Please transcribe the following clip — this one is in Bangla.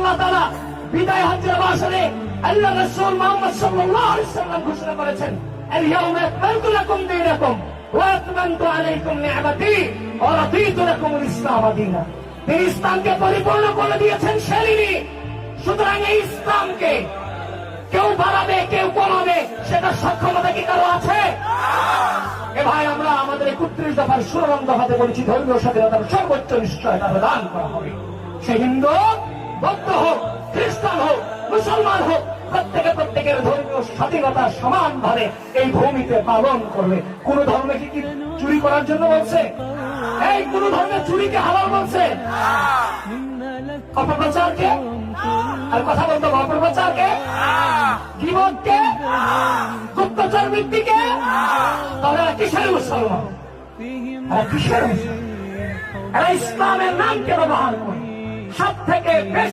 আল্লাহ তাআলা বিদায় হজ্জের ভাষণে আল্লাহ রাসূল মুহাম্মদ সাল্লাল্লাহু আলাইহি ওয়াসাল্লাম ঘোষণা করেছেন, আল-ইয়াওমা আকমালতু লাকুম দীনাকুম ওয়া আতমামতু আলাইকুম নি'মাতি ওয়া রাদিতু লাকুমুল ইসলাম দীনা। তিনি ইসলামকে পরিপূর্ণ করে দিয়েছেন সেলিনি। সুতরাং এই ইসলামকে কেউ বাড়াবে কেউ কমাবে সেটা সক্ষমতা কি কারো আছে? এ ভাই, আমরা আমাদের 31 দফার 16 দফাতে বলেছি ধর্মীয় স্বাধীনতার সর্বোচ্চ নিশ্চয়তা প্রদান করা হবে। সে হিন্দু, বৌদ্ধ হোক, খ্রিস্টান হোক, মুসলমান হোক, প্রত্যেকের ধর্মীয় স্বাধীনতা সমানভাবে এই ভূমিতে পালন করবে। কোন ধর্মে কি চুরি করার জন্য বলছে? এই কোন ধর্মের চুরিকে হালাল বলছে? অপপ্রচারকে আর কথা বলতে অপপ্রচারকে, গীবতকে, গুপ্তচর বৃত্তিকে, তাহলে কিসের মুসলমান? কিসের? এরা ইসলামের নামকে ব্যবহার করে সব থেকে